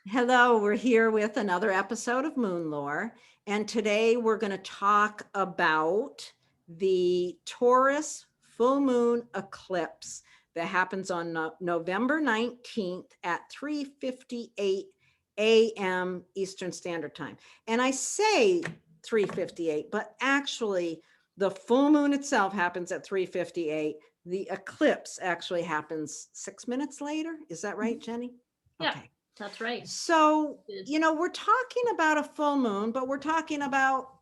Hello, we're here with another episode of MoonLore, and today we're going to talk about the Taurus full moon eclipse that happens on November 19th at 3:58 a.m. Eastern Standard Time. And I say 3:58, but actually the full moon itself happens at 3:58. The eclipse actually happens 6 minutes later. Is that right, Jenny? Yeah, Okay. that's right. So, Good. we're talking about a full moon, but we're talking about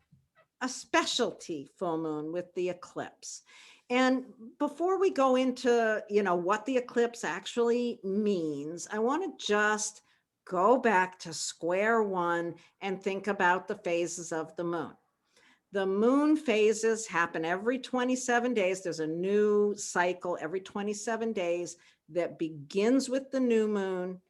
a specialty full moon with the eclipse. And before we go into, what the eclipse actually means, I want to just go back to square one and think about the phases of the moon. The moon phases happen every 27 days. There's a new cycle every 27 days that begins with the new moon.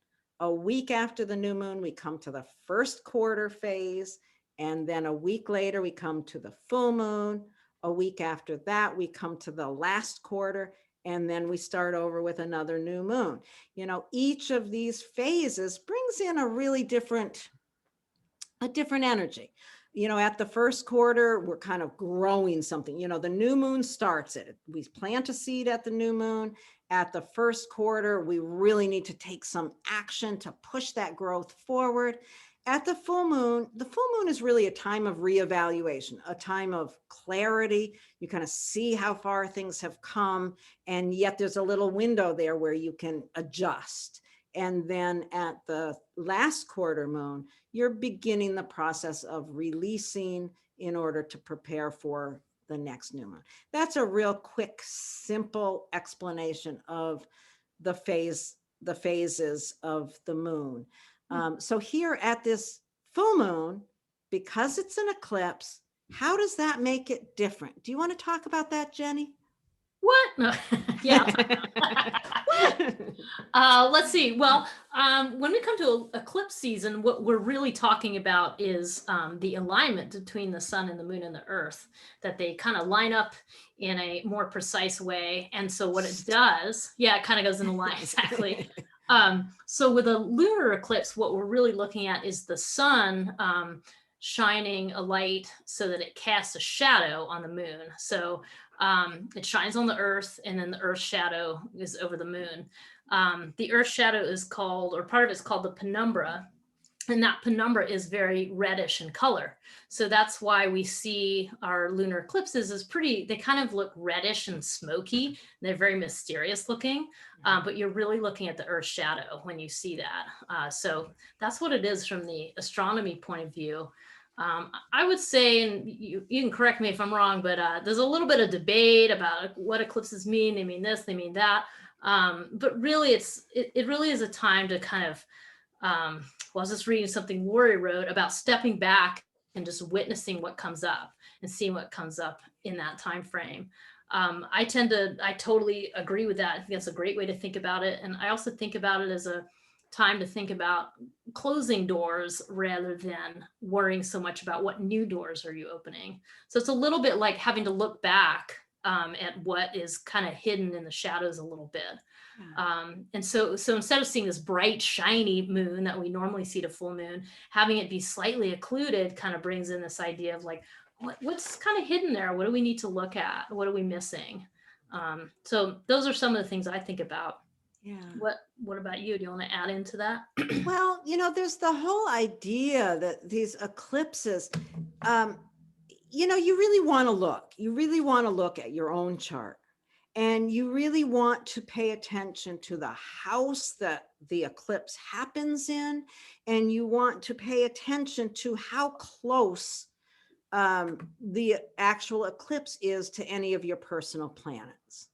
A week after the new moon, we come to the first quarter phase. And then a week later, we come to the full moon. A week after that, we come to the last quarter. And then we start over with another new moon. Each of these phases brings in a different energy. At the first quarter, we're kind of growing something. The new moon starts it. We plant a seed at the new moon. At the first quarter, we really need to take some action to push that growth forward. At the full moon is really a time of reevaluation, a time of clarity. You kind of see how far things have come, and yet there's a little window there where you can adjust. And then at the last quarter moon, you're beginning the process of releasing in order to prepare for the next new moon. That's a real quick, simple explanation of the phases of the moon. So here at this full moon, because it's an eclipse, how does that make it different? Do you want to talk about that, Jenny? What? No. Yeah. Let's see. Well, when we come to eclipse season, what we're really talking about is the alignment between the sun and the moon and the earth, that they kind of line up in a more precise way. And so what it does, yeah, it kind of goes in a line, exactly. So with a lunar eclipse, what we're really looking at is the sun shining a light so that it casts a shadow on the moon. So it shines on the earth, and then the earth's shadow is over the moon. The earth's shadow is called, or part of it's called the penumbra, and that penumbra is very reddish in color. So that's why we see our lunar eclipses is pretty, they kind of look reddish and smoky. They're very mysterious looking, but you're really looking at the earth's shadow when you see that. So that's what it is from the astronomy point of view. I would say, and you can correct me if I'm wrong, but there's a little bit of debate about what eclipses mean. They mean this, they mean that. But really, it really is a time to kind of, well, I was just reading something Laurie wrote about stepping back and just witnessing what comes up and seeing what comes up in that time frame. I totally agree with that. I think that's a great way to think about it. And I also think about it as a time to think about closing doors rather than worrying so much about what new doors are you opening. So it's a little bit like having to look back at what is kind of hidden in the shadows a little bit. And so instead of seeing this bright, shiny moon that we normally see at a full moon, having it be slightly occluded kind of brings in this idea of like, what's kind of hidden there? What do we need to look at? What are we missing? So those are some of the things I think about. Yeah. What about you? Do you want to add into that? Well, there's the whole idea that these eclipses, you really want to look. You really want to look at your own chart. And you really want to pay attention to the house that the eclipse happens in. And you want to pay attention to how close the actual eclipse is to any of your personal planets.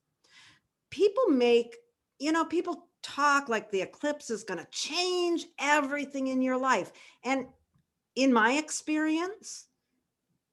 People talk like the eclipse is going to change everything in your life. And in my experience,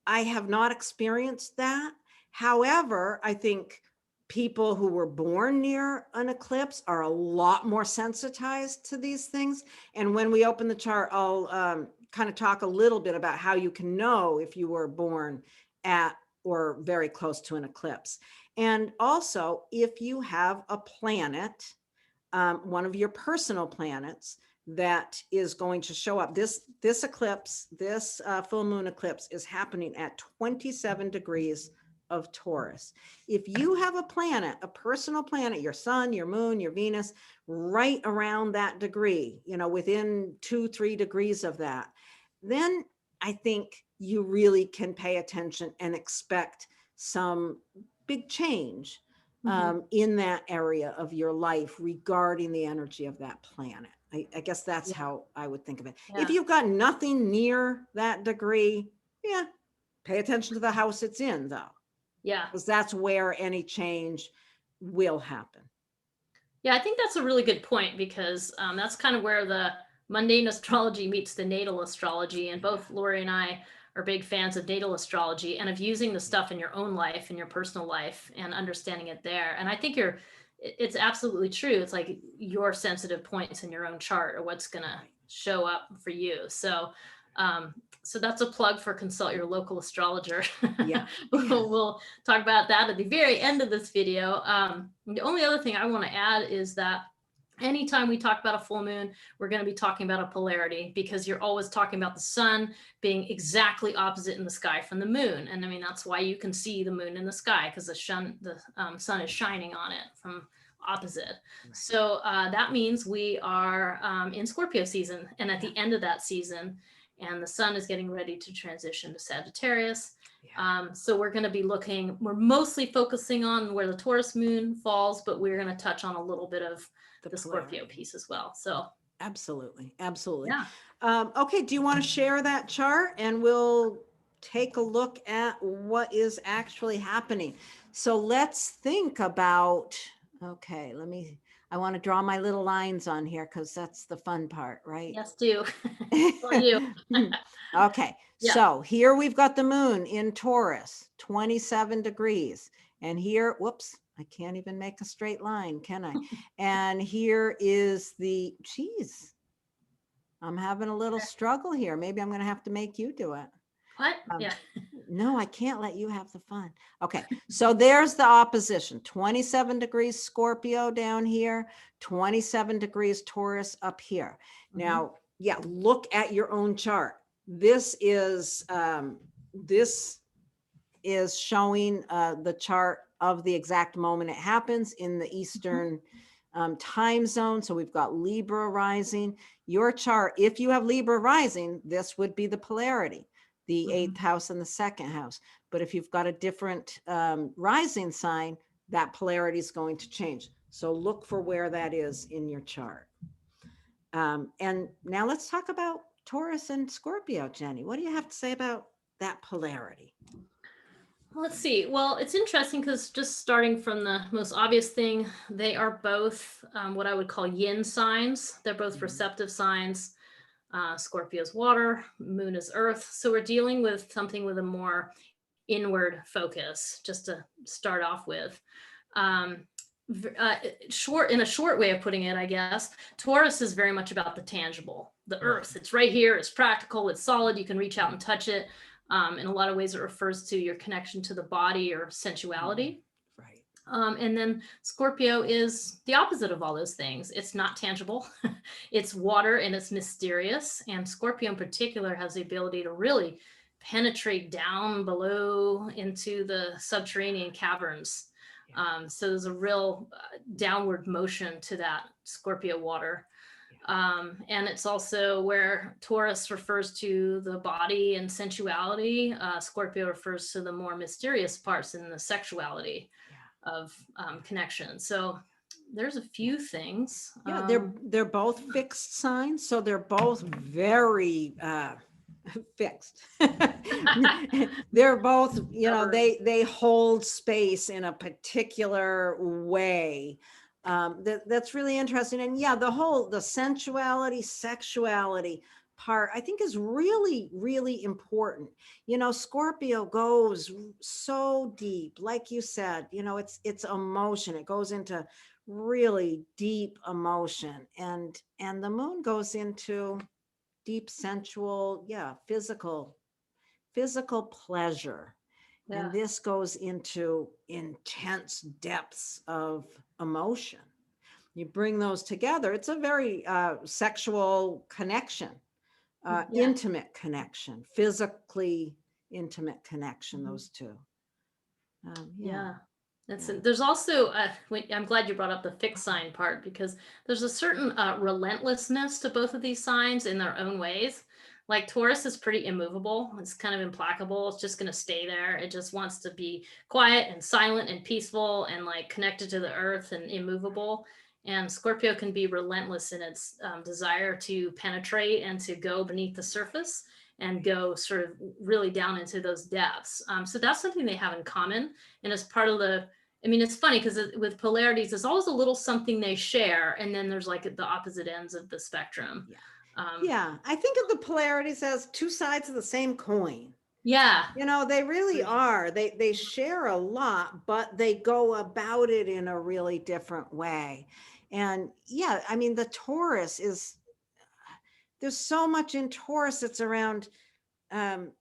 I have not experienced that. However, I think people who were born near an eclipse are a lot more sensitized to these things. And when we open the chart, I'll kind of talk a little bit about how you can know if you were born at or very close to an eclipse. And also, if you have a planet, one of your personal planets that is going to show up. This eclipse, this full moon eclipse is happening at 27 degrees of Taurus. If you have a planet, a personal planet, your sun, your moon, your Venus, right around that degree, you know, within 2-3 degrees of that, then I think you really can pay attention and expect some big change in that area of your life regarding the energy of that planet. I guess that's Yeah. how I would think of it. Yeah. If you've got nothing near that degree, yeah, pay attention to the house it's in, though, Yeah. because that's where any change will happen. Yeah, I think that's a really good point, because that's kind of where the mundane astrology meets the natal astrology. And both Lori and I are big fans of natal astrology and of using the stuff in your own life, in your personal life, and understanding it there. And I think it's absolutely true. It's like your sensitive points in your own chart are what's going to show up for you. So that's a plug for consult your local astrologer. Yeah. We'll talk about that at the very end of this video. The only other thing I want to add is that anytime we talk about a full moon, we're going to be talking about a polarity, because you're always talking about the sun being exactly opposite in the sky from the moon. And I mean, that's why you can see the moon in the sky, because the sun is shining on it from opposite. Right. So that means we are in Scorpio season, and at the end of that season, and the sun is getting ready to transition to Sagittarius. So we're going to be we're mostly focusing on where the Taurus moon falls, but we're going to touch on a little bit of the Scorpio piece as well. So absolutely. Yeah. Okay. Do you want to share that chart, and we'll take a look at what is actually happening? So let's think about, okay, I want to draw my little lines on here, because that's the fun part, right? Yes, do. For you. Okay. Yeah. So here we've got the moon in Taurus, 27 degrees. And here, whoops, I can't even make a straight line, can I? And here is geez, I'm having a little struggle here. Maybe I'm going to have to make you do it. What? Yeah. No, I can't let you have the fun. Okay. So there's the opposition, 27 degrees Scorpio down here, 27 degrees Taurus up here. Now, yeah, look at your own chart. This is showing the chart of the exact moment it happens in the Eastern time zone. So we've got Libra rising. Your chart, if you have Libra rising, this would be the polarity, the 8th house and the 2nd house. But if you've got a different rising sign, that polarity is going to change. So look for where that is in your chart. And now let's talk about Taurus and Scorpio, Jenny. What do you have to say about that polarity? Let's see. Well, it's interesting because just starting from the most obvious thing, they are both what I would call yin signs. They're both receptive signs. Scorpio's water, moon is earth. So we're dealing with something with a more inward focus, just to start off with. In a short way of putting it, I guess, Taurus is very much about the tangible, the earth. It's right here, it's practical, it's solid, you can reach out and touch it. In a lot of ways, it refers to your connection to the body or sensuality. Right. And then Scorpio is the opposite of all those things. It's not tangible. It's water and it's mysterious. And Scorpio in particular has the ability to really penetrate down below into the subterranean caverns. So there's a real downward motion to that Scorpio water. And it's also where Taurus refers to the body and sensuality. Scorpio refers to the more mysterious parts in the sexuality of connection. So there's a few things. Yeah, they're both fixed signs, so they're both very fixed. They're both, you know, they hold space in a particular way. That's really interesting. And yeah, the sensuality, sexuality part, I think, is really, really important. You know, Scorpio goes so deep, like you said, you know, it's emotion. It goes into really deep emotion, and the moon goes into deep sensual, physical pleasure. And this goes into intense depths of emotion. You bring those together. It's a very sexual connection, Yeah. intimate connection, physically intimate connection, Mhm. those two. Yeah. That's Yeah. there's also I'm glad you brought up the fixed sign part, because there's a certain relentlessness to both of these signs in their own ways. Like Taurus is pretty immovable. It's kind of implacable. It's just going to stay there. It just wants to be quiet and silent and peaceful and like connected to the earth and immovable. And Scorpio can be relentless in its desire to penetrate and to go beneath the surface and go sort of really down into those depths. So that's something they have in common. And as part of the, I mean, it's funny because with polarities, there's always a little something they share, and then there's like the opposite ends of the spectrum. Yeah. Um, Yeah. I think of the polarities as two sides of the same coin. yeah. You know, they really are. They share a lot, but they go about it in a really different way. And yeah, I mean, the Taurus is, there's so much in Taurus. It's around um,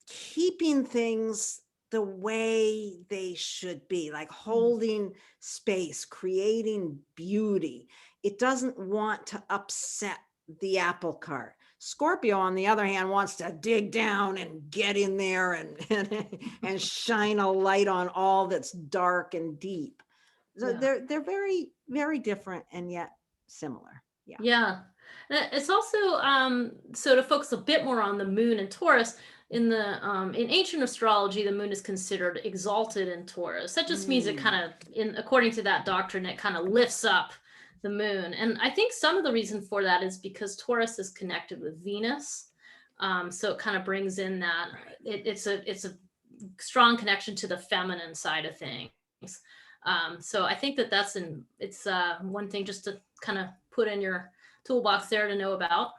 keeping things the way they should be, like holding space, creating beauty. It doesn't want to upset the apple cart. Scorpio, on the other hand, wants to dig down and get in there and shine a light on all that's dark and deep. So Yeah. they're very, very different and yet similar. Yeah. Yeah. It's also so to focus a bit more on the moon and Taurus, in ancient astrology, the moon is considered exalted in Taurus. That just means it kind of, in according to that doctrine, it kind of lifts up the moon. And I think some of the reason for that is because Taurus is connected with Venus. So it kind of brings in that it's a strong connection to the feminine side of things. So I think it's one thing just to kind of put in your toolbox there to know about.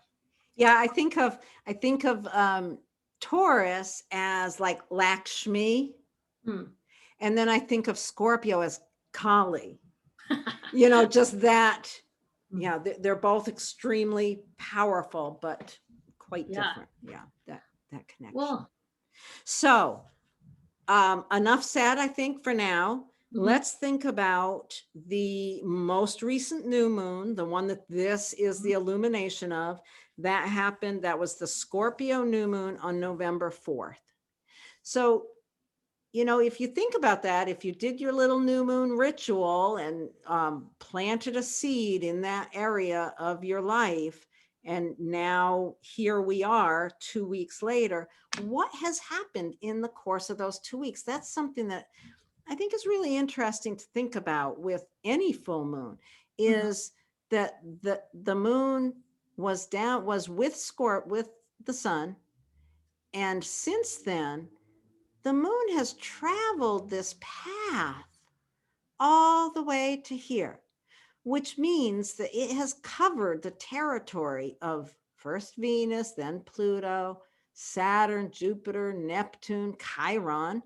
Yeah, I think of Taurus as like Lakshmi, Hmm. and then I think of Scorpio as Kali. You know, just that. Yeah, they're both extremely powerful, but quite Yeah. different. Yeah, that connection. Well, So, enough said, I think, for now. mhm. Let's think about the most recent new moon, the one that this is the illumination of. That happened, that was the Scorpio new moon on November 4th. So, you know, if you think about that, if you did your little new moon ritual and planted a seed in that area of your life, and now here we are 2 weeks later, what has happened in the course of those 2 weeks? That's something that I think is really interesting to think about with any full moon, is that the moon was with the sun, and since then the moon has traveled this path all the way to here, which means that it has covered the territory of first Venus, then Pluto, Saturn, Jupiter, Neptune, Chiron,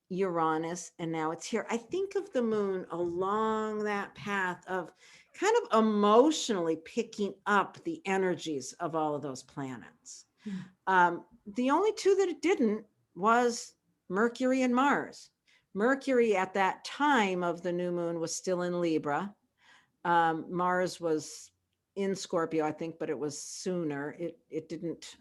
Uranus, and now it's here. I think of the moon along that path of kind of emotionally picking up the energies of all of those planets. The only two that it didn't was Mercury and Mars. Mercury at that time of the new moon was still in Libra. Mars was in Scorpio, I think, but it was sooner. It didn't.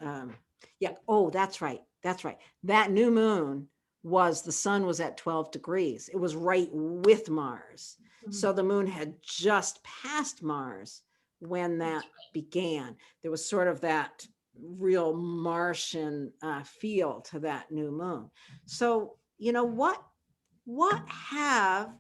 Yeah. Oh, that's right. That's right. That new moon was, the sun was at 12 degrees. It was right with Mars. So the moon had just passed Mars when that began. There was sort of that real Martian feel to that new moon. So, you know, what have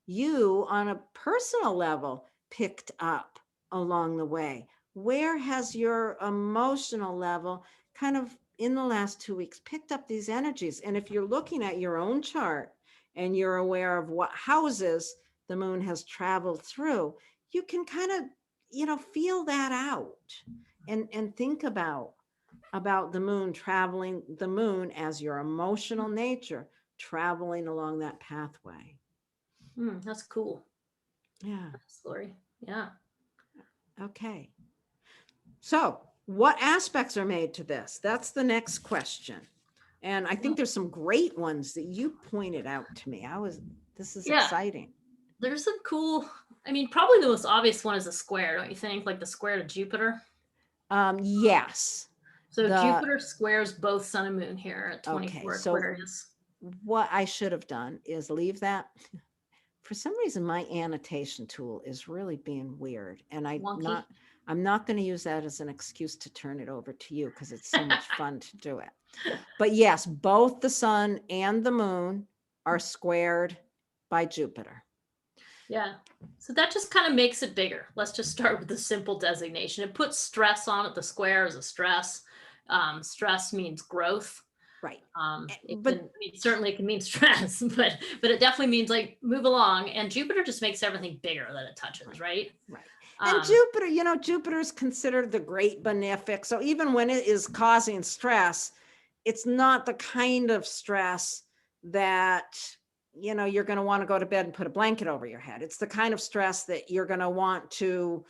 you on a personal level picked up along the way? Where has your emotional level kind of in the last 2 weeks picked up these energies? And if you're looking at your own chart and you're aware of what houses the moon has traveled through, you can kind of, you know, feel that out and think about the moon traveling, the moon as your emotional nature traveling along that pathway. That's cool. Yeah. Thanks, Lori. Yeah. Okay. So, what aspects are made to this? That's the next question. And I think there's some great ones that you pointed out to me. This is Yeah. exciting. There's some cool I mean, probably the most obvious one is a square, don't you think? Like the square to Jupiter. Yes. So The Jupiter squares both Sun and Moon here at Okay, 24 so Aquarius. what I should have done is leave that. For some reason, my annotation tool is really being weird, and Wonky. I'm not going to use that as an excuse to turn it over to you because it's so much fun to do it. But yes, both the sun and the moon are squared by Jupiter. Yeah. So that just kind of makes it bigger. Let's just start with the simple designation. It puts stress on it. The square is a stress. Stress means growth. Right. Certainly it can mean stress, but it definitely means like move along. And Jupiter just makes everything bigger that it touches, right? Right. And Jupiter, Jupiter is considered the great benefic. So even when it is causing stress, it's not the kind of stress that, you're going to want to go to bed and put a blanket over your head. It's the kind of stress that you're going to want to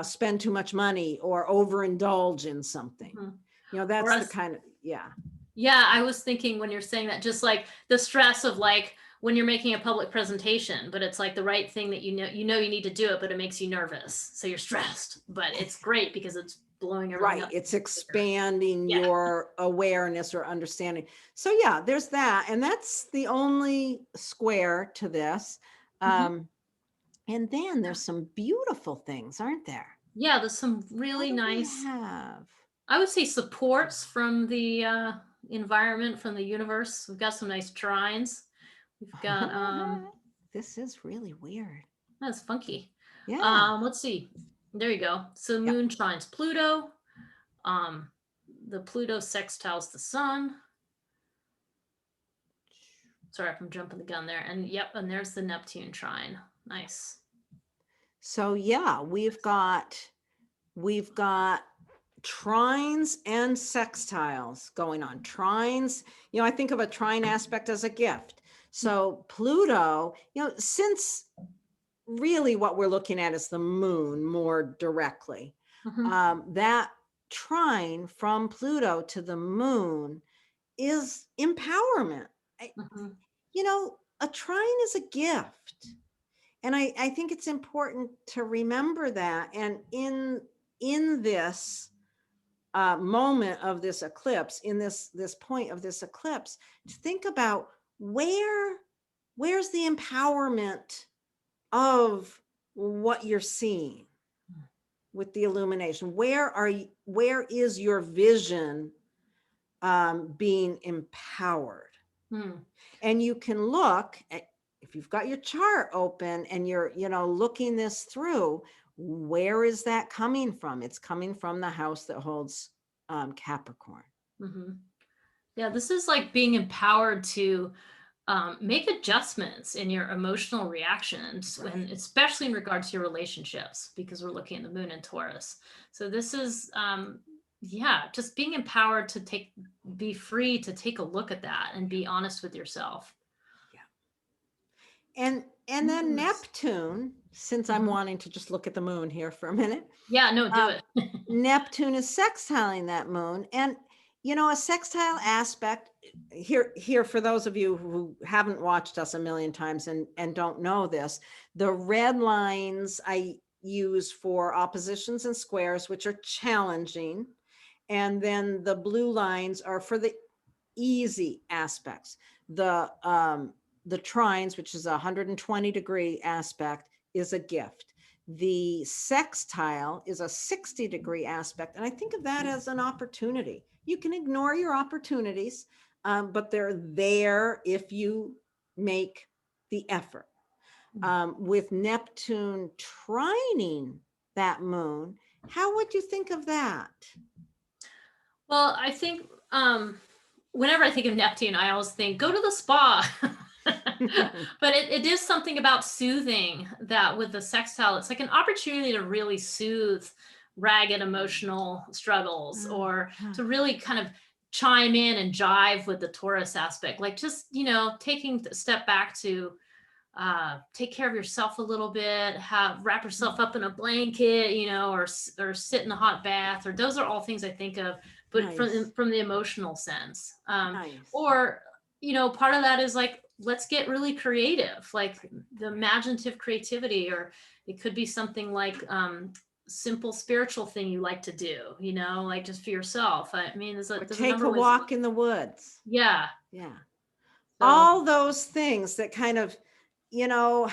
spend too much money or overindulge in something. That's the kind of, yeah. Yeah, I was thinking when you're saying that, just like the stress of like when you're making a public presentation, but it's like the right thing that you need to do it, but it makes you nervous. So you're stressed, but it's great because it's blowing everything up. It's expanding your awareness or understanding. So yeah, there's that. And that's the only square to this. And then there's some beautiful things, aren't there? Yeah, there's some really nice, I would say, supports from the environment, from the universe. We've got some nice trines. We've got this is really weird. That's funky. Yeah. Let's see. There you go. So moon trines Pluto. The Pluto sextiles the sun. Sorry if I'm jumping the gun there. And and there's the Neptune trine. Nice. So yeah, we've got trines and sextiles going on. Trines, I think of a trine aspect as a gift. So Pluto, since really what we're looking at is the moon more directly, that trine from Pluto to the moon is empowerment. A trine is a gift. And I think it's important to remember that. And in this moment of this eclipse, in this point of this eclipse, to think about where's the empowerment of what you're seeing with the illumination. Where is your vision being empowered? And you can look at, if you've got your chart open and you're looking this through, where is that coming from? It's coming from the house that holds Capricorn. Yeah, this is like being empowered to make adjustments in your emotional reactions, and especially in regards to your relationships, because we're looking at the moon in Taurus. So this is just being empowered to be free to take a look at that and be honest with yourself. And then Neptune, since I'm wanting to just look at the moon here for a minute. Yeah, no, do it. Neptune is sextiling that moon. And, a sextile aspect here, for those of you who haven't watched us a million times and don't know this, the red lines I use for oppositions and squares, which are challenging. And then the blue lines are for the easy aspects. The trines, which is a 120-degree aspect, is a gift. The sextile is a 60-degree aspect. And I think of that as an opportunity. You can ignore your opportunities, but they're there if you make the effort. With Neptune trining that moon, how would you think of that? Well, I think whenever I think of Neptune, I always think, go to the spa. But it is something about soothing that with the sextile. It's like an opportunity to really soothe ragged emotional struggles, or to really kind of chime in and jive with the Taurus aspect. Like just, taking a step back to take care of yourself a little bit, wrap yourself up in a blanket, or sit in a hot bath, or those are all things I think of, but from the emotional sense. Or, part of that is like let's get really creative, like the imaginative creativity, or it could be something like simple spiritual thing you like to do, you know, like just for yourself. I mean, Or there's a take number a of ways to walk in the woods. yeah. Yeah. So All those things that kind of, you know,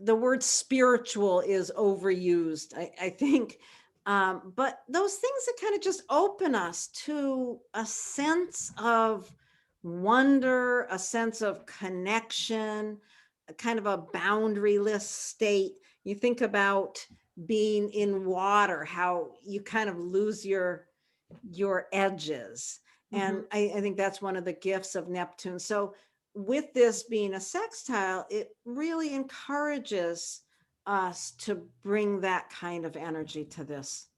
the word spiritual is overused, I think. But those things that kind of just open us to a sense of wonder, a sense of connection, a kind of a boundaryless state. You think about being in water, how you kind of lose your edges. And mhm, I think that's one of the gifts of Neptune. So with this being a sextile, it really encourages us to bring that kind of energy to this.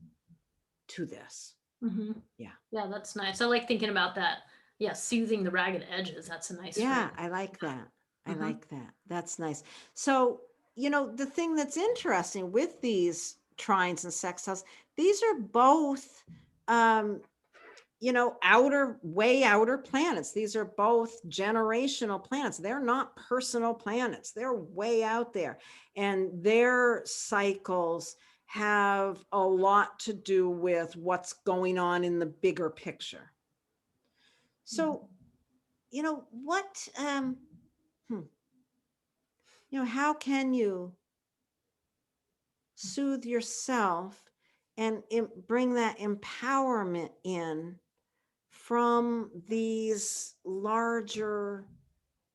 mhm. Yeah. Yeah, that's nice. I like thinking about that. Yeah, soothing the ragged edges. That's a nice phrase. Yeah, I like that. I Mhm, like that. That's nice. So, the thing that's interesting with these trines and sextiles, these are both um way outer planets. These are both generational planets. They're not personal planets. They're way out there. And their cycles have a lot to do with what's going on in the bigger picture. mhm. So, what, hmm, how can you soothe yourself and bring that empowerment in from these larger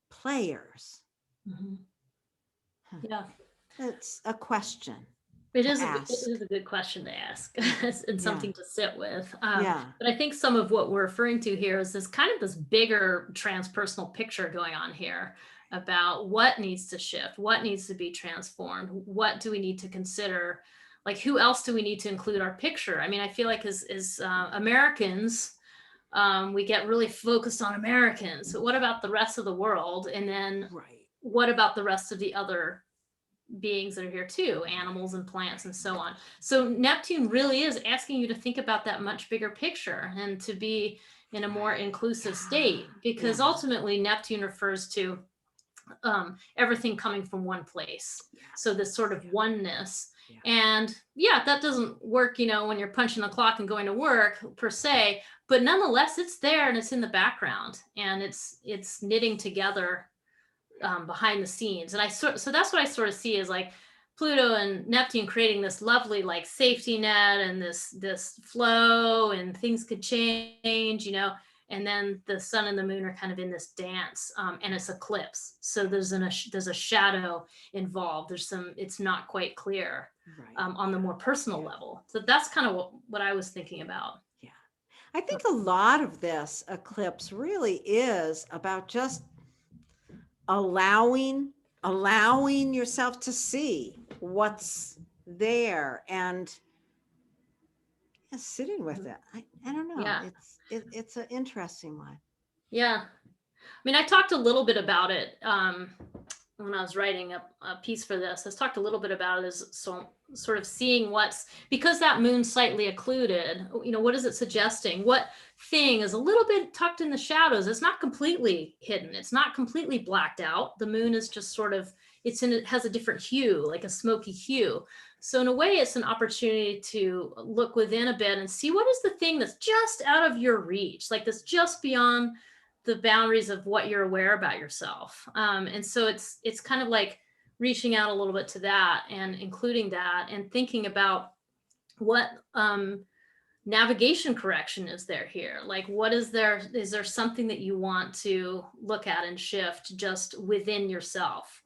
players? Mhm. Huh. Yeah. That's a question It to is it ask. is a good question to ask and Yeah. something to sit with. Yeah. But I think some of what we're referring to here is this kind of this bigger transpersonal picture going on here about what needs to shift, what needs to be transformed, what do we need to consider, like who else do we need to include our picture? I mean, I feel like as Americans, we get really focused on Americans. So what about the rest of the world? And then Right. what about the rest of the other beings that are here too, animals and plants and so on. So Neptune really is asking you to think about that much bigger picture and to be in a more Right. inclusive Yeah. state, because Yeah. ultimately Neptune refers to everything coming from one place. So this sort of Yeah. oneness. Yeah. And yeah, that doesn't work, when you're punching the clock and going to work per se, but nonetheless, it's there and it's in the background and it's knitting together behind the scenes. And so that's what I sort of see is like Pluto and Neptune creating this lovely like safety net and this flow, and things could change, and then the sun and the moon are kind of in this dance, and it's eclipse, so there's a shadow involved. It's not quite clear Right. on the more personal level. So that's kind of what I was thinking about. Yeah. I think a lot of this eclipse really is about just allowing yourself to see what's there and sitting with Mhm. it. I don't know. Yeah. It's an interesting one. Yeah. I mean, I talked a little bit about it when I was writing a piece for this. I talked a little bit about it as sort of seeing because that moon's slightly occluded, what is it suggesting? What thing is a little bit tucked in the shadows? It's not completely hidden. It's not completely blacked out. The moon is just sort of, it has a different hue, like a smoky hue. So in a way, it's an opportunity to look within a bit and see what is the thing that's just out of your reach, like that's just beyond the boundaries of what you're aware about yourself. And so it's kind of like reaching out a little bit to that and including that and thinking about what navigation correction is there here. Like, what is there something that you want to look at and shift just within yourself?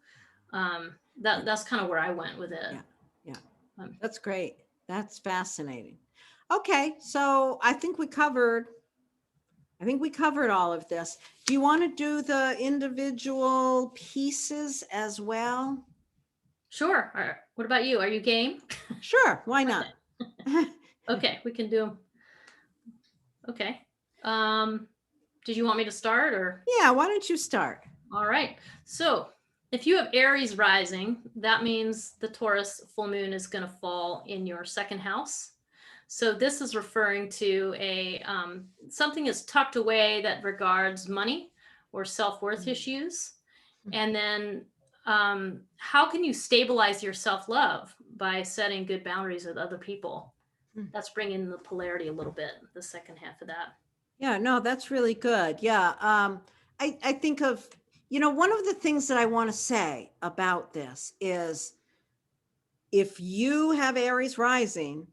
That's kind of where I went with it. Yeah. Yeah. Um, That's great. That's fascinating. Okay, so I think we covered all of this. Do you want to do the individual pieces as well? sure. All right. What about you? Are you game? Sure, why not? Okay, we can do. Okay. Um, did you want me to start or? Yeah, why don't you start? All right. So if you have Aries rising, that means the Taurus full moon is going to fall in your second house. So this is referring to something is tucked away that regards money or self-worth Mm. issues? Mm. And then how can you stabilize your self-love by setting good boundaries with other people? Mm. That's bringing the polarity a little bit, the second half of that. Yeah, no, that's really good. Yeah. I think of, one of the things that I want to say about this is if you have Aries rising,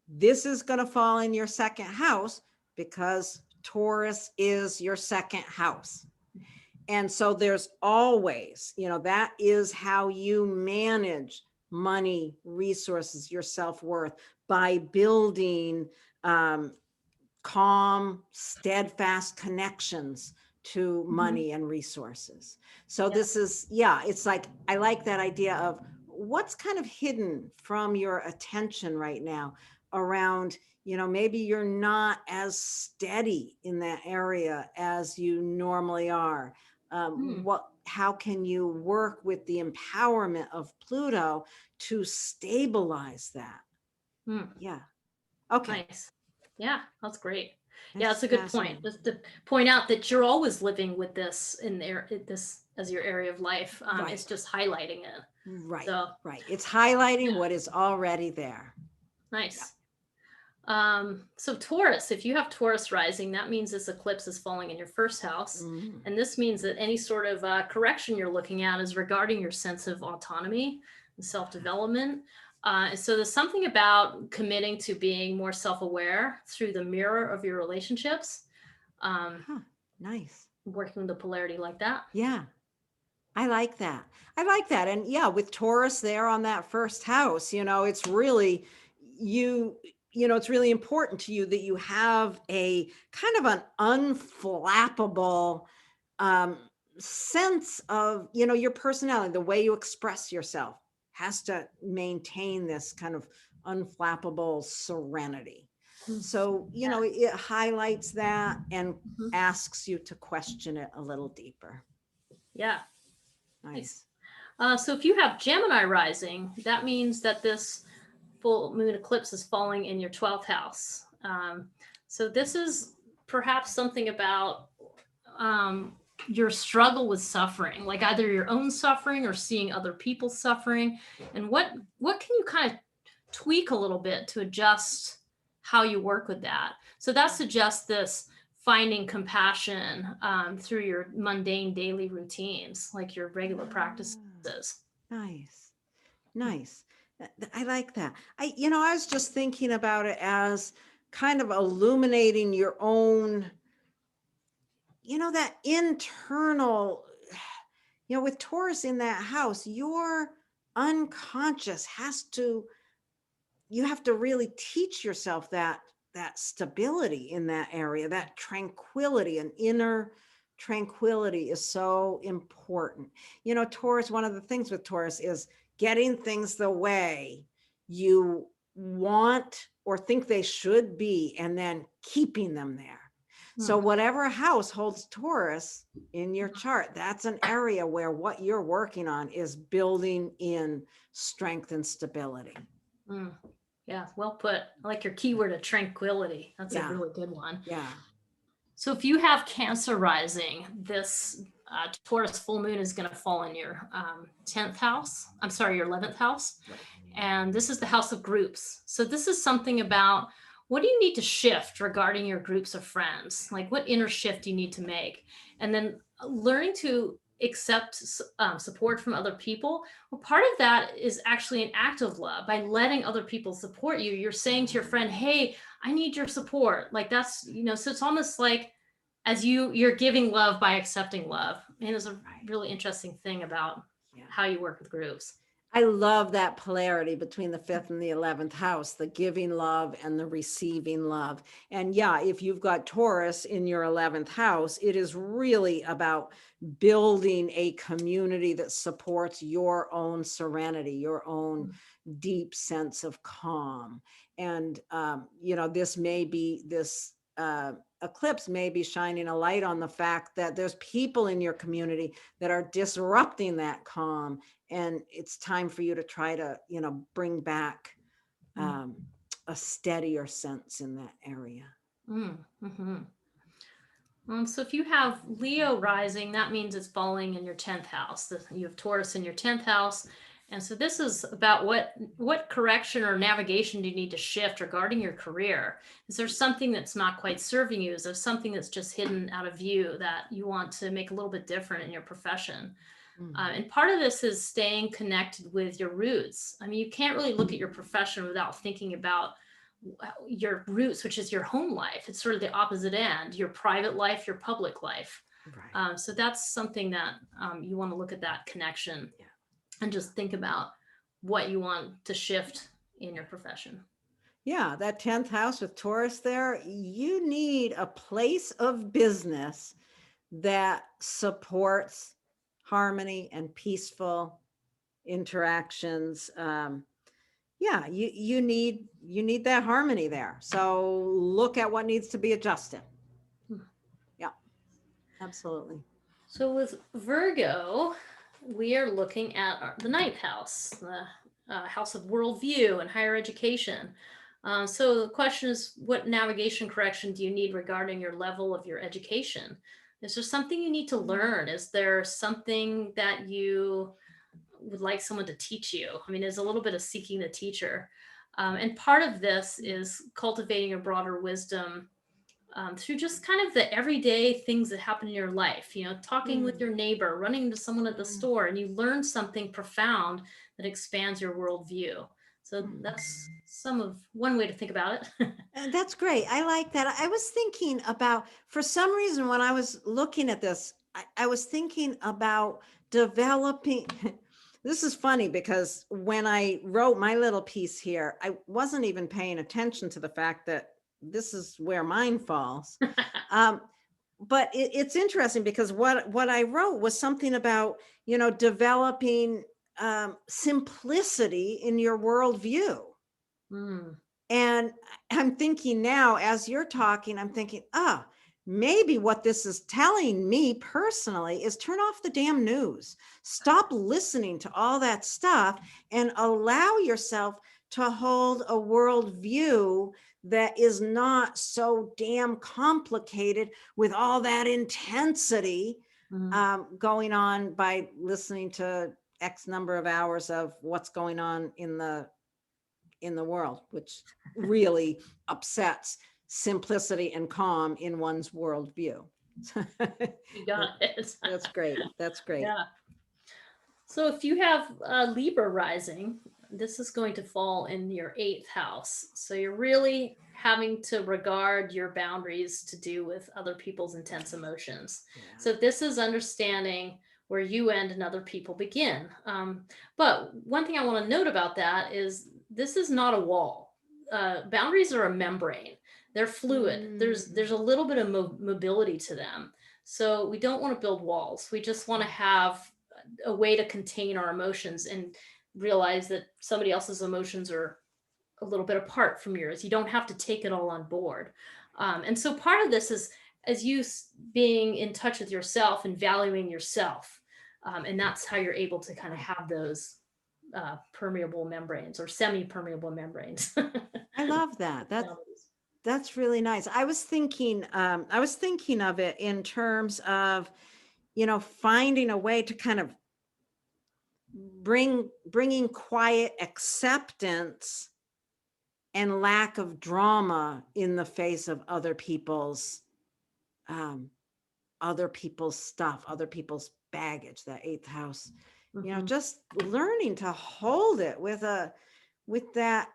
this is going to fall in your second house because Taurus is your second house. And so there's always, that is how you manage money, resources, your self-worth by building calm, steadfast connections to money and resources. So this is, it's like, I like that idea of what's kind of hidden from your attention right now around, maybe you're not as steady in that area as you normally are. How can you work with the empowerment of Pluto to stabilize that? Yeah. Okay. Nice. Yeah, that's great. Yeah, That's that's a good point. fascinating. Just to point out that you're always living with this in there, this as your area of life. Right. It's just highlighting it. Right. So Right. It's highlighting what is already there. nice. So Taurus, if you have Taurus rising, that means this eclipse is falling in your first house. Mm. And this means that any sort of correction you're looking at is regarding your sense of autonomy and self-development. So there's something about committing to being more self-aware through the mirror of your relationships. Huh. Nice. Working the polarity like that. Yeah. I like that. I like that. And yeah, with Taurus there on that first house, it's really it's really important to you that you have a kind of an unflappable sense of, your personality, the way you express yourself has to maintain this kind of unflappable serenity. So, it highlights that and asks you to question it a little deeper. Yeah. Nice. So if you have Gemini rising, that means that this full moon eclipse is falling in your 12th house. So this is perhaps something about your struggle with suffering, like either your own suffering or seeing other people suffering. And what can you kind of tweak a little bit to adjust how you work with that? So that suggests this finding compassion through your mundane daily routines, like your regular practices. Nice. Nice. I like that. I was just thinking about it as kind of illuminating your own, that internal, with Taurus in that house, your unconscious you have to really teach yourself that stability in that area, that tranquility and inner tranquility is so important. Taurus, one of the things with Taurus is getting things the way you want or think they should be, and then keeping them there. So whatever house holds Taurus in your chart, that's an area where what you're working on is building in strength and stability. Yeah, well put. I like your keyword of tranquility. That's a really good one. Yeah. So if you have Cancer rising, this Taurus full moon is going to fall in your 10th house. I'm sorry, your 11th house. Right. And this is the house of groups. So this is something about what do you need to shift regarding your groups of friends? Like what inner shift do you need to make? And then learning to accept support from other people. Well, part of that is actually an act of love. By letting other people support you, you're saying to your friend, hey, I need your support. Like that's, so it's almost like as you're giving love by accepting love. And it's a really interesting thing about how you work with groups. I love that polarity between the 5th and the 11th house, the giving love and the receiving love. And yeah, if you've got Taurus in your 11th house, it is really about building a community that supports your own serenity, your own deep sense of calm. And, this eclipse may be shining a light on the fact that there's people in your community that are disrupting that calm. And it's time for you to try to, bring back a steadier sense in that area. So if you have Leo rising, that means it's falling in your 10th house. You have Taurus in your 10th house. And so this is about what correction or navigation do you need to shift regarding your career? Is there something that's not quite serving you? Is there something that's just hidden out of view that you want to make a little bit different in your profession? Mhm. And part of this is staying connected with your roots. I mean, you can't really look at your profession without thinking about your roots, which is your home life. It's sort of the opposite end, your private life, your public life. Right. So that's something that you want to look at that connection Yeah. and just think about what you want to shift in your profession. Yeah, that 10th house with Taurus there, you need a place of business that supports harmony and peaceful interactions. Yeah, you need that harmony there. So look at what needs to be adjusted. Hmm. Yeah, absolutely. So with Virgo, we are looking at the ninth house, the house of worldview and higher education. So the question is, what navigation correction do you need regarding your level of your education? Is there something you need to learn? Is there something that you would like someone to teach you? I mean, there's a little bit of seeking the teacher. And part of this is cultivating a broader wisdom through just kind of the everyday things that happen in your life, talking with Mm, your neighbor, running into someone at the mm, store, and you learn something profound that expands your worldview. So mm. that's some of one way to think about it. That's great. I like that. I was thinking about, for some reason, when I was looking at this, I was thinking about developing. This is funny because when I wrote my little piece here, I wasn't even paying attention to the fact that this is where mine falls. Um, but it's interesting because what I wrote was something about, developing simplicity in your worldview. Mm. And I'm thinking now, as you're talking, I'm thinking, maybe what this is telling me personally is turn off the damn news. Stop listening to all that stuff and allow yourself to hold a worldview that is not so damn complicated with all that intensity Mm. going on by listening to X number of hours of what's going on in the world, which really upsets simplicity and calm in one's worldview. You got it. That's great. That's great. Yeah. So if you have Libra rising, this is going to fall in your eighth house. So you're really having to regard your boundaries to do with other people's intense emotions. Yeah. So this is understanding where you end and other people begin. But one thing I want to note about that is this is not a wall. Boundaries are a membrane. They're fluid. There's a little bit of mobility to them. So we don't want to build walls. We just want to have a way to contain our emotions and realize that somebody else's emotions are a little bit apart from yours. You don't have to take it all on board. And so part of this is as you being in touch with yourself and valuing yourself. And that's how you're able to kind of have those permeable membranes or semi-permeable membranes. I love that. That's really nice. I was thinking of it in terms of, finding a way to kind of bringing quiet acceptance and lack of drama in the face of um other people's stuff, other people's baggage, that eighth house. Mhm. Just learning to hold it with that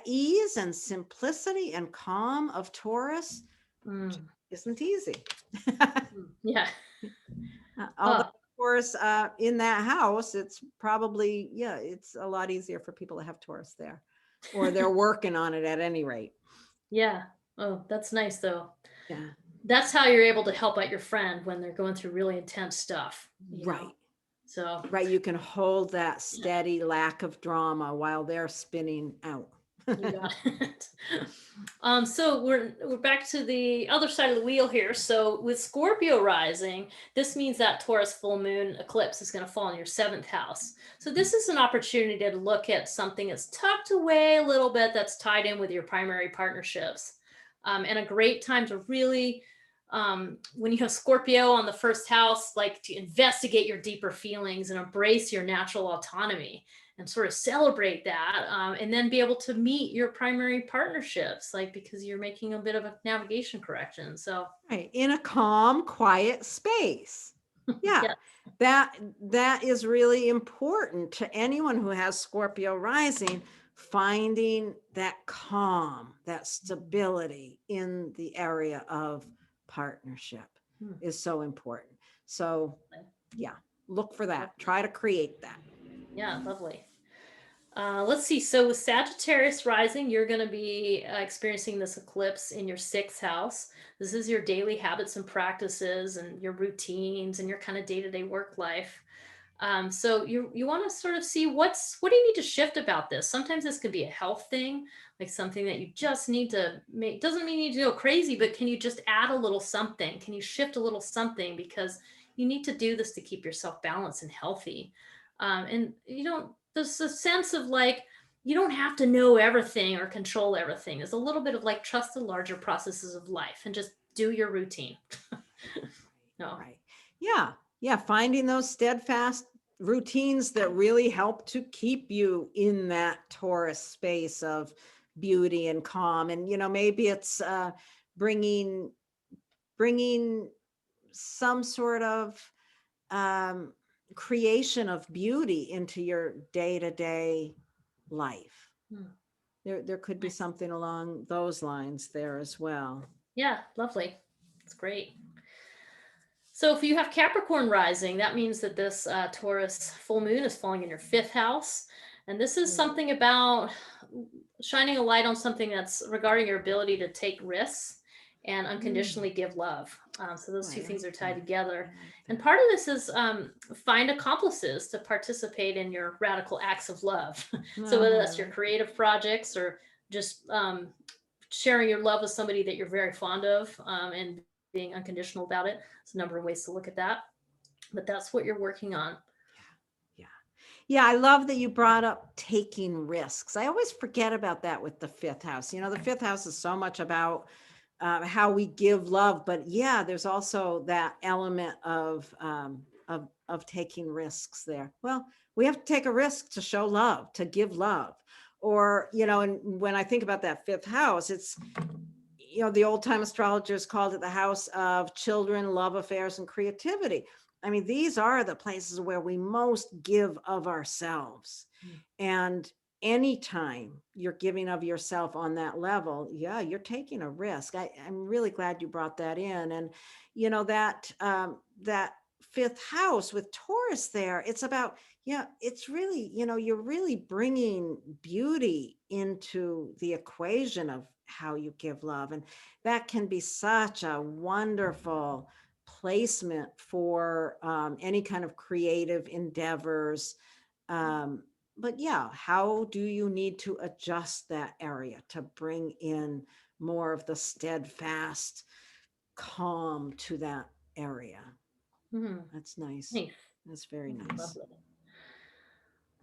ease and simplicity and calm of Taurus Mm. isn't easy. Yeah. Although, Oh, of course, in that house, it's probably, yeah, it's a lot easier for people to have Taurus there, or they're working on it at any rate. yeah. Oh, that's nice though. Yeah, That's how you're able to help out your friend when they're going through really intense stuff. right. So Right. You can hold that steady lack of drama while they're spinning out. you got it. So we're back to the other side of the wheel here. So with Scorpio rising, this means that Taurus full moon eclipse is going to fall in your seventh house. So this is an opportunity to look at something that's tucked away a little bit that's tied in with your primary partnerships. And a great time to really when you have Scorpio on the first house, like to investigate your deeper feelings and embrace your natural autonomy and sort of celebrate that, and then be able to meet your primary partnerships, like because you're making a bit of a navigation correction. So Right. In a calm, quiet space. Yeah. yeah. That is really important to anyone who has Scorpio rising, finding that calm, that stability in the area of partnership is so important. So yeah, look for that. Try to create that. Yeah, lovely. Let's see. So with Sagittarius rising, you're going to be experiencing this eclipse in your sixth house. This is your daily habits and practices and your routines and your kind of day-to-day work life. So you want to sort of see what do you need to shift about this. Sometimes this could be a health thing, like something that you just need to make. Doesn't mean you need to go crazy, but can you just add a little something? Can you shift a little something, because you need to do this to keep yourself balanced and healthy. And you don't. There's a sense of like you don't have to know everything or control everything. There's a little bit of like trust the larger processes of life and just do your routine. No. Right. Yeah. Yeah. Finding those steadfast routines that really help to keep you in that Taurus space of beauty and calm. And, maybe it's bringing some sort of creation of beauty into your day-to-day life. There could be Nice. something along those lines there as well. Yeah, lovely. It's great. So if you have Capricorn rising, that means that this Taurus full moon is falling in your fifth house. And this is something about shining a light on something that's regarding your ability to take risks and unconditionally give love. So those two things are tied together. And part of this is find accomplices to participate in your radical acts of love. So whether that's your creative projects or just sharing your love with somebody that you're very fond of, and being unconditional about it. There's a number of ways to look at that, but that's what you're working on. Yeah, I love that you brought up taking risks. I always forget about that with the fifth house. The fifth house is so much about how we give love, but yeah, there's also that element of taking risks there. Well, we have to take a risk to show love, to give love, or and when I think about that fifth house, it's the old time astrologers called it the house of children, love affairs, and creativity. I mean, these are the places where we most give of ourselves. And anytime you're giving of yourself on that level, yeah, you're taking a risk. I'm really glad you brought that in. And, that fifth house with Taurus there, it's about, it's really, you're really bringing beauty into the equation of how you give love. And that can be such a wonderful placement for any kind of creative endeavors. But yeah, how do you need to adjust that area to bring in more of the steadfast calm to that area? That's nice. That's very nice. Lovely.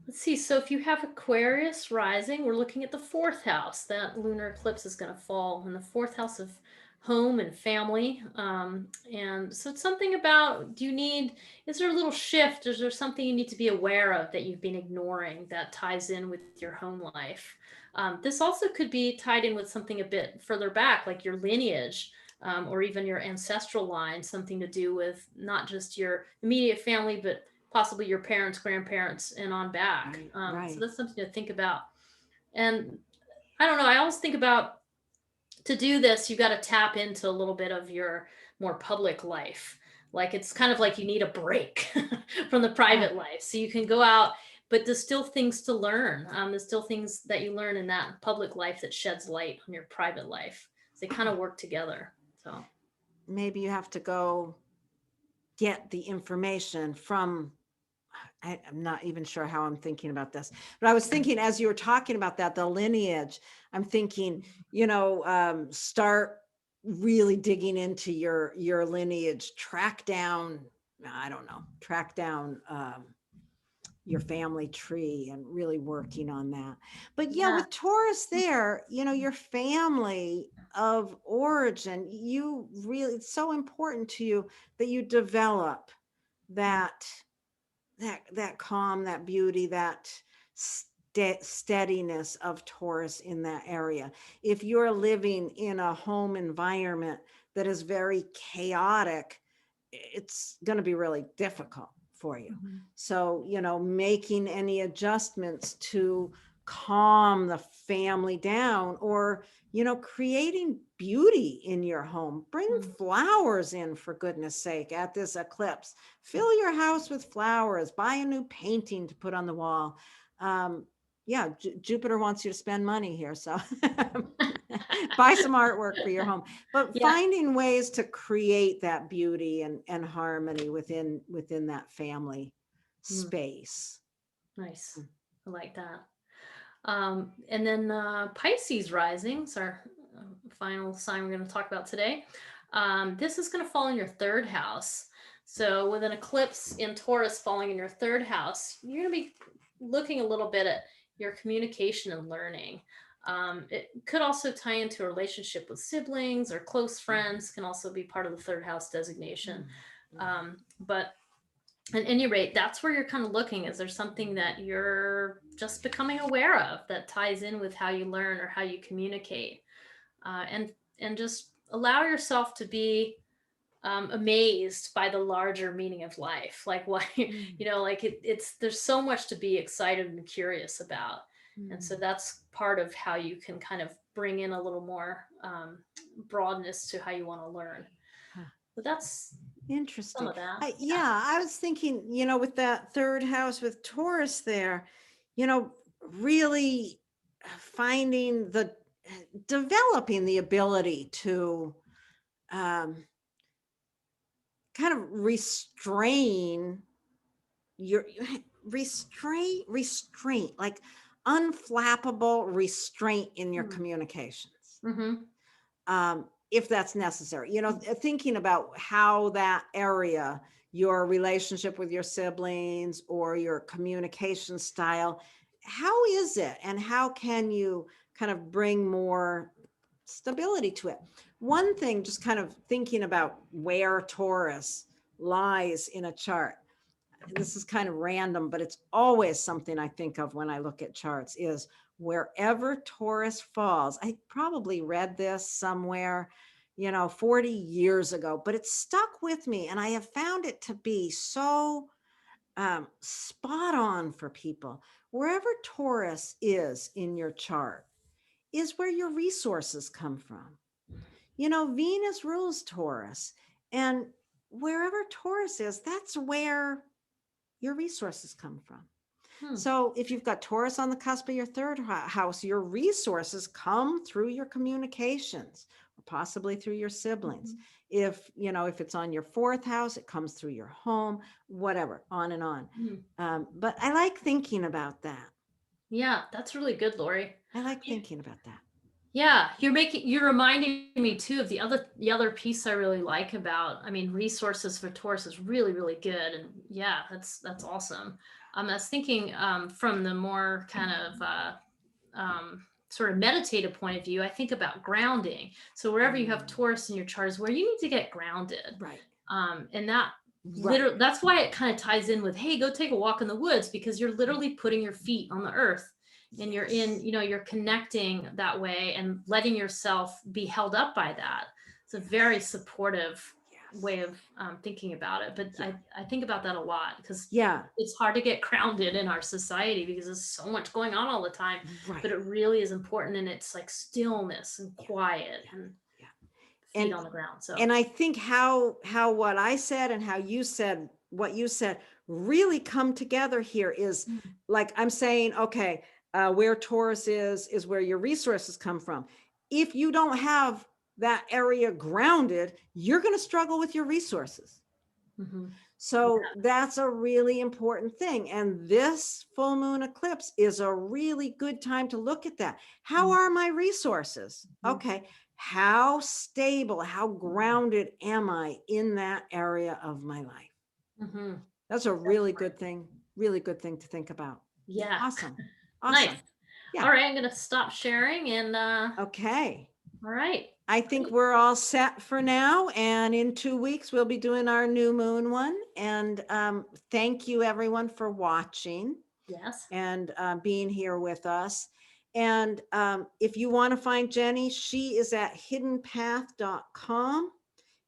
Let's see. So if you have Aquarius rising, we're looking at the fourth house. That lunar eclipse is going to fall in the fourth house of home and family. And so it's something about, is there a little shift? Is there something you need to be aware of that you've been ignoring that ties in with your home life? This also could be tied in with something a bit further back, like your lineage. Or even your ancestral line, something to do with not just your immediate family, but possibly your parents, grandparents, and on back. Right. So that's something to think about. And I don't know, I always think about, to do this, you got to tap into a little bit of your more public life. Like it's kind of like you need a break from the private life. So you can go out, but there's still things to learn. There's still things that you learn in that public life that sheds light on your private life. So they kind of work together. So maybe you have to go get the information from, I'm not even sure how I'm thinking about this, but I was thinking as you were talking about that, the lineage, I'm thinking, start really digging into your lineage, track down your family tree and really working on that. But yeah, Yeah. with Taurus there, your family of origin, you really, it's so important to you that you develop that that calm, that beauty, that steadiness of Taurus in that area. If you're living in a home environment that is very chaotic, it's going to be really difficult for you. Mhm. So, making any adjustments to calm the family down, or, creating beauty in your home. Bring Mm. flowers in, for goodness sake, at this eclipse. Fill your house with flowers. Buy a new painting to put on the wall. Yeah, Jupiter wants you to spend money here. So buy some artwork for your home. But Yeah. finding ways to create that beauty and harmony within that family Mm. space. Nice. I like that. And then Pisces rising is our final sign we're going to talk about today. This is going to fall in your third house. So with an eclipse in Taurus falling in your third house, you're going to be looking a little bit at your communication and learning. It could also tie into a relationship with siblings or close friends, can also be part of the third house designation. But at any rate, that's where you're kind of looking. Is there something that you're just becoming aware of that ties in with how you learn or how you communicate? And just allow yourself to be amazed by the larger meaning of life. Like why, like it's there's so much to be excited and curious about. And so that's part of how you can kind of bring in a little more broadness to how you want to learn. But that's some Interesting. of that. Yeah, I was thinking, with that third house with Taurus there, really finding developing the ability to um, kind of restrain your restraint, like unflappable restraint in your communications. Mm-hmm. If that's necessary, thinking about how that area, your relationship with your siblings or your communication style, how is it, and how can you kind of bring more stability to it? One thing, just kind of thinking about where Taurus lies in a chart, this is kind of random, but it's always something I think of when I look at charts, is wherever Taurus falls. I probably read this somewhere, 40 years ago, but it stuck with me. And I have found it to be so spot on for people. Wherever Taurus is in your chart is where your resources come from. Venus rules Taurus, and wherever Taurus is, that's where your resources come from. So if you've got Taurus on the cusp of your third house, your resources come through your communications, or possibly through your siblings. If it's on your fourth house, it comes through your home, whatever, on and on. But I like thinking about that. Yeah, that's really good, Lori. I like thinking about that. Yeah, you're reminding me too of the other piece I really like about, I mean, resources for Taurus is really, really good. And yeah, that's awesome. I was thinking from the more kind of sort of meditative point of view, I think about grounding. So wherever you have Taurus in your chart is where you need to get grounded. Right. And that literally, that's why it kind of ties in with, hey, go take a walk in the woods, because you're literally putting your feet on the earth. And you're in, you're connecting that way and letting yourself be held up by that. It's a very supportive way of thinking about it. But I think about that a lot, because it's hard to get grounded in our society because there's so much going on all the time. But it really is important. And it's like stillness and quiet and feet on the ground. So, and I think how what I said and how you said what you said really come together here is like, I'm saying, okay, where Taurus is where your resources come from. If you don't have that area grounded, you're going to struggle with your resources. So that's a really important thing. And this full moon eclipse is a really good time to look at that. How are my resources? Okay. How stable, how grounded am I in that area of my life? That's a really good thing really good thing to think about. Yeah. Awesome. Nice. Awesome. Yeah. All right, I'm gonna stop sharing and Okay. all right. I think we're all set for now. And in 2 weeks, we'll be doing our new moon one. And thank you everyone for watching Yes. and being here with us. And if you want to find Jennie, she is at hiddenpath.com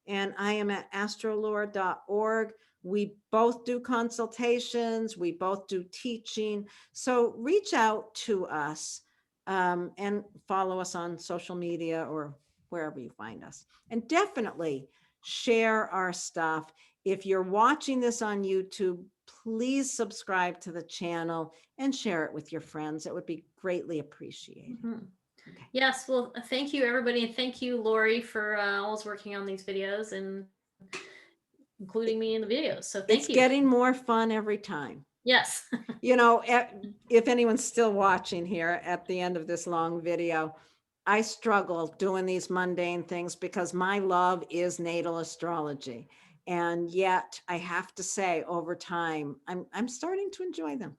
and I am at astrolore.org. We both do consultations, we both do teaching. So reach out to us and follow us on social media or wherever you find us. And definitely share our stuff. If you're watching this on YouTube, please subscribe to the channel and share it with your friends. It would be greatly appreciated. Mhm. Okay. Yes, well, thank you everybody, and thank you, Laurie, for always working on these videos and including me in the videos. So thank It's you. getting more fun every time. Yes. You know, if anyone's still watching here at the end of this long video, I struggle doing these mundane things because my love is natal astrology. And yet I have to say over time, I'm starting to enjoy them.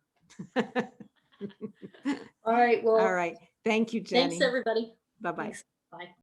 All right. Well, All right. Thank you, Jennie. thanks everybody. Bye-bye. Thanks. Bye.